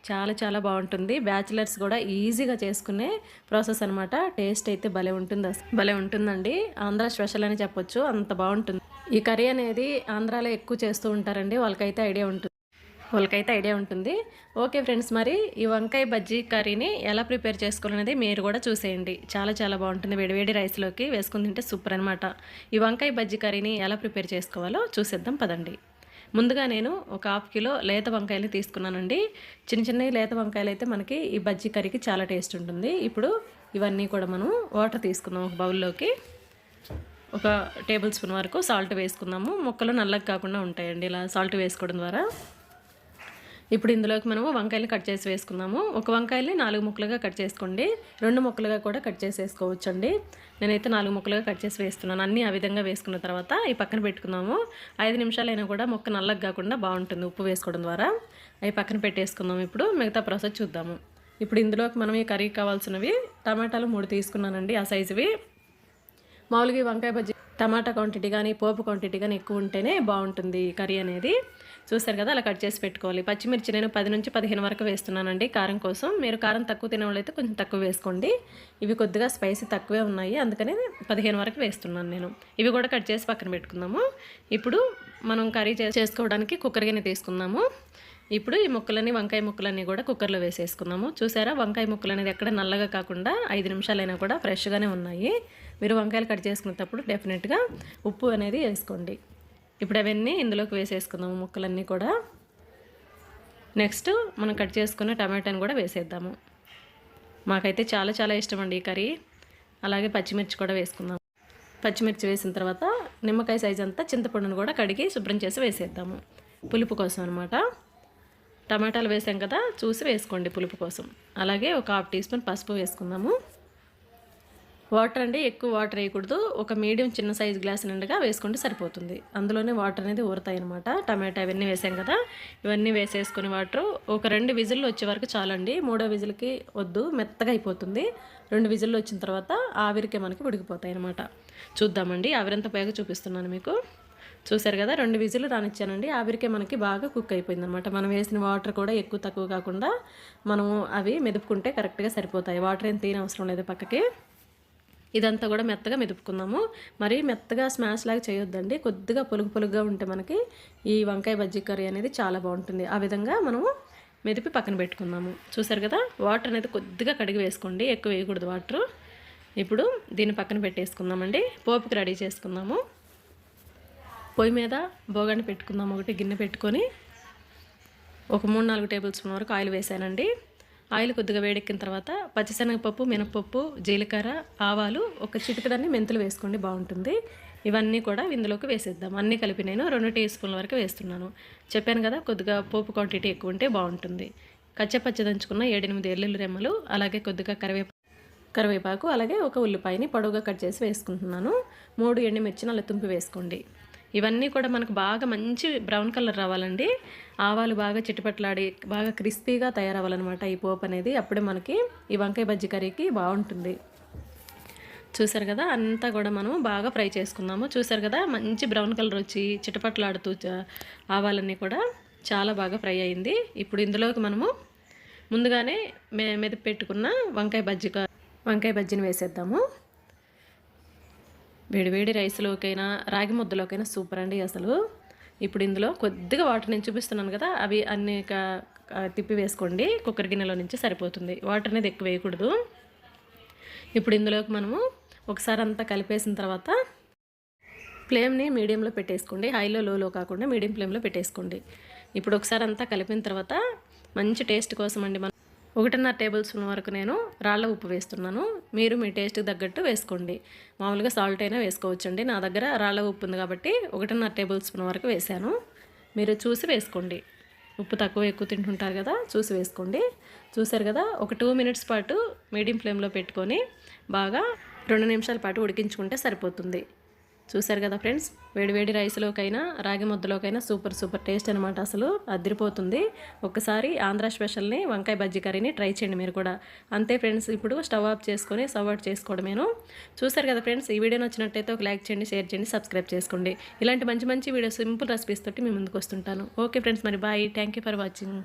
చాలా చాలా బాగుంటుంది. బ్యాచిలర్స్ కూడా ఈజీగా చేసుకునే ప్రాసెస్ అనమాట. టేస్ట్ అయితే భలే ఉంటుంది, భలే ఉంటుందండి. ఆంధ్ర స్పెషల్ అని చెప్పొచ్చు, అంత బాగుంటుంది. ఈ కర్రీ అనేది ఆంధ్రాలో ఎక్కువ చేస్తూ ఉంటారండి, వాళ్ళకైతే ఐడియా ఉంటుంది. ఓకే ఫ్రెండ్స్, మరి ఈ వంకాయ బజ్జీ కర్రీని ఎలా ప్రిపేర్ చేసుకోవాలనేది మీరు కూడా చూసేయండి. చాలా చాలా బాగుంటుంది. వేడివేడి రైస్లోకి వేసుకుని తింటే సూపర్ అనమాట. ఈ వంకాయ బజ్జీ కర్రీని ఎలా ప్రిపేర్ చేసుకోవాలో చూసేద్దాం పదండి. ముందుగా నేను ఒక 1/2 కిలో లేత వంకాయలు తీసుకున్నానండి. చిన్న చిన్న లేత వంకాయలు అయితే మనకి ఈ బజ్జీ కర్రీకి చాలా టేస్ట్ ఉంటుంది. ఇప్పుడు ఇవన్నీ కూడా మనం వాటర్ తీసుకుందాం. ఒక బౌల్లోకి ఒక టేబుల్ స్పూన్ వరకు సాల్ట్ వేసుకుందాము. ముక్కలు నల్లగా కాకుండా ఉంటాయండి ఇలా సాల్ట్ వేసుకోవడం ద్వారా. ఇప్పుడు ఇందులోకి మనము వంకాయలు కట్ చేసి వేసుకుందాము. ఒక వంకాయల్ని 4 ముక్కలుగా కట్ చేసుకోండి. 2 ముక్కలుగా కూడా కట్ చేసి వేసుకోవచ్చండి. నేనైతే 4 ముక్కలుగా కట్ చేసి వేస్తున్నాను. అన్నీ ఆ విధంగా వేసుకున్న తర్వాత ఈ పక్కన పెట్టుకుందాము. 5 నిమిషాలైనా కూడా ముక్క నల్లగా కాకుండా బాగుంటుంది ఉప్పు వేసుకోవడం ద్వారా. అవి పక్కన పెట్టేసుకుందాం. ఇప్పుడు మిగతా ప్రాసెస్ చూద్దాము. ఇప్పుడు ఇందులోకి మనం ఈ కర్రీకి కావాల్సినవి టమాటాలు 3 తీసుకున్నానండి, ఆ సైజువి. మామూలుగా వంకాయ బజ్జీ టమాటా క్వాంటిటీ కానీ పోపు క్వాంటిటీ కానీ ఎక్కువ ఉంటేనే బాగుంటుంది కర్రీ అనేది. చూసారు కదా, అలా కట్ చేసి పెట్టుకోవాలి. పచ్చిమిర్చి నేను 10 నుంచి 15 వరకు వేస్తున్నానండి కారం కోసం. మీరు కారం తక్కువ తినేవాళ్ళైతే కొంచెం తక్కువ వేసుకోండి. ఇవి కొద్దిగా స్పైసీ తక్కువే ఉన్నాయి, అందుకని 15 వరకు వేస్తున్నాను నేను. ఇవి కూడా కట్ చేసి పక్కన పెట్టుకుందాము. ఇప్పుడు మనం కర్రీ చేసుకోవడానికి కుక్కర్ గిన్నె తీసుకుందాము. ఇప్పుడు ఈ ముక్కలన్నీ వంకాయ ముక్కలన్నీ కూడా కుక్కర్లో వేసేసుకుందాము. చూసారా, వంకాయ ముక్కలు అనేది ఎక్కడ నల్లగా కాకుండా 5 నిమిషాలైనా కూడా ఫ్రెష్గానే ఉన్నాయి. మీరు వంకాయలు కట్ చేసుకునేటప్పుడు డెఫినెట్గా ఉప్పు అనేది వేసుకోండి. ఇప్పుడు అవన్నీ ఇందులోకి వేసేసుకుందాము ముక్కలన్నీ కూడా. నెక్స్ట్ మనం కట్ చేసుకున్న టమాటాని కూడా వేసేద్దాము. మాకైతే చాలా చాలా ఇష్టం అండి ఈ కర్రీ. అలాగే పచ్చిమిర్చి కూడా వేసుకుందాము. పచ్చిమిర్చి వేసిన తర్వాత నిమ్మకాయ సైజ్ అంతా చింతపండును కూడా కడిగి శుభ్రం చేసి వేసేద్దాము, పులుపు కోసం అనమాట. టమాటాలు వేసాం కదా, చూసి వేసుకోండి పులుపు కోసం. అలాగే ఒక 1/2 టీ స్పూన్ పసుపు వేసుకుందాము. వాటర్ అండి ఎక్కువ వాటర్ వేయకూడదు. ఒక మీడియం చిన్న సైజు గ్లాస్ నిండుగా వేసుకుంటే సరిపోతుంది. అందులోనే వాటర్ అనేది ఊరుతాయి అనమాట. టమాటా ఇవన్నీ వేసాం కదా, ఇవన్నీ వేసేసుకుని వాటర్ ఒక 2 విజిల్లు వచ్చే వరకు చాలండి. 3వ విజిల్కి వద్దు, మెత్తగా అయిపోతుంది. 2 విజిల్లు వచ్చిన తర్వాత ఆవిరికే మనకి ఉడికిపోతాయి అనమాట. చూద్దామండి, ఆవిరంతా పైగా చూపిస్తున్నాను మీకు. చూసారు కదా, 2 విజిల్లు రానిచ్చానండి. ఆవిరికే మనకి బాగా కుక్ అయిపోయింది అనమాట. మనం వేసిన వాటర్ కూడా ఎక్కువ తక్కువ కాకుండా మనము అవి మెదుపుకుంటే కరెక్ట్గా సరిపోతాయి. వాటర్ ఏం తీయనవసరం లేదు పక్కకి. ఇదంతా కూడా మెత్తగా మెదుపుకుందాము. మరి మెత్తగా స్మాష్ లాగా చేయొద్దండి, కొద్దిగా పొలుగుగా ఉంటే మనకి ఈ వంకాయ బజ్జీ కర్రీ అనేది చాలా బాగుంటుంది. ఆ విధంగా మనము మెదిపి పక్కన పెట్టుకుందాము. చూసారు కదా, వాటర్ అనేది కొద్దిగా కడిగి వేసుకోండి, ఎక్కువ వేయకూడదు వాటర్. ఇప్పుడు దీన్ని పక్కన పెట్టేసుకుందామండి. పోపుకి రెడీ చేసుకుందాము. పొయ్యి మీద బోగాన్ని పెట్టుకుందాము. ఒకటి గిన్నె పెట్టుకొని ఒక 3-4 టేబుల్ స్పూన్ వరకు ఆయిల్ వేసానండి. ఆయిల్ కొద్దిగా వేడెక్కిన తర్వాత పచ్చిశనగపప్పు, మినపప్పు, జీలకర్ర, ఆవాలు, ఒక చిటికెడన్ని మెంతులు వేసుకోండి, బాగుంటుంది. ఇవన్నీ కూడా ఇందులోకి వేసేద్దాం. అన్నీ కలిపి నేను 2 టీ స్పూన్ల వరకు వేస్తున్నాను. చెప్పాను కదా, కొద్దిగా పోపు క్వాంటిటీ ఎక్కువ ఉంటే బాగుంటుంది. కచ్చపచ్చ దంచుకున్న 7-8 ఎల్లుల్లి రెమ్మలు, అలాగే కొద్దిగా కరివేపాకు, అలాగే ఒక ఉల్లిపాయని పొడవుగా కట్ చేసి వేసుకుంటున్నాను. 3 ఎండుమిర్చి నల్ల తుంపి వేసుకోండి. ఇవన్నీ కూడా మనకు బాగా మంచి బ్రౌన్ కలర్ రావాలండి. ఆవాలు బాగా చిటపట్లాడి బాగా క్రిస్పీగా తయారవ్వాలన్నమాట ఈ పోపు అనేది. అప్పుడే మనకి ఈ వంకాయ బజ్జీ కర్రీకి బాగుంటుంది. చూసారు కదా, అంతా కూడా మనం బాగా ఫ్రై చేసుకుందాము. చూసారు కదా, మంచి బ్రౌన్ కలర్ వచ్చి చిటపట్లాడుతూ ఆవాలన్నీ కూడా చాలా బాగా ఫ్రై అయింది. ఇప్పుడు ఇందులోకి మనము ముందుగానే మెదిపి పెట్టుకున్న వంకాయ బజ్జీని వేసేద్దాము. వేడివేడి రైస్లోకైనా రాగి ముద్దలోకైనా సూపర్ అండి అసలు. ఇప్పుడు ఇందులో కొద్దిగా వాటర్ నేను చూపిస్తున్నాను కదా, అవి అన్నీ తిప్పి వేసుకోండి. కుక్కర్ గిన్నెలో నుంచి సరిపోతుంది, వాటర్ అనేది ఎక్కువ వేయకూడదు. ఇప్పుడు ఇందులోకి మనము ఒకసారి అంతా కలిపేసిన తర్వాత ఫ్లేమ్ని మీడియంలో పెట్టేసుకోండి. హైలో లోలో కాకుండా మీడియం ఫ్లేమ్లో పెట్టేసుకోండి. ఇప్పుడు ఒకసారి అంతా కలిపిన తర్వాత మంచి టేస్ట్ కోసం అండి 1.5 టేబుల్ స్పూన్ వరకు నేను రాళ్ళ ఉప్పు వేస్తున్నాను. మీరు మీ టేస్ట్కి తగ్గట్టు వేసుకోండి. మామూలుగా సాల్ట్ అయినా వేసుకోవచ్చండి. నా దగ్గర రాళ్ళ ఉప్పు ఉంది కాబట్టి 1.5 టేబుల్ స్పూన్ వరకు వేసాను. మీరు చూసి వేసుకోండి. ఉప్పు తక్కువ ఎక్కువ తింటుంటారు కదా, చూసి వేసుకోండి. చూసారు కదా, ఒక 2 మినిట్స్ పాటు మీడియం ఫ్లేమ్లో పెట్టుకొని బాగా 2 నిమిషాల పాటు ఉడికించుకుంటే సరిపోతుంది. చూసారు కదా ఫ్రెండ్స్, వేడివేడి రైస్లోకైనా రాగి ముద్దలోకైనా సూపర్ టేస్ట్ అనమాట. అసలు అదిరిపోతుంది. ఒక్కసారి ఆంధ్ర స్పెషల్ని వంకాయ బజ్జీ కర్రీని ట్రై చేయండి మీరు కూడా. అంతే ఫ్రెండ్స్, ఇప్పుడు స్టవ్ ఆఫ్ చేసుకొని సర్వ్ అవుట్ చేసుకోవడమేను. చూసారు కదా ఫ్రెండ్స్, ఈ వీడియో నచ్చినట్టయితే ఒక లైక్ చేయండి, షేర్ చేయండి, సబ్స్క్రైబ్ చేసుకోండి. ఇలాంటి మంచి వీడియోస్ సింపుల్ రెసిపీస్ తోటి మీ ముందుకు వస్తుంటాను. ఓకే ఫ్రెండ్స్, మరి bye. Thank you for watching.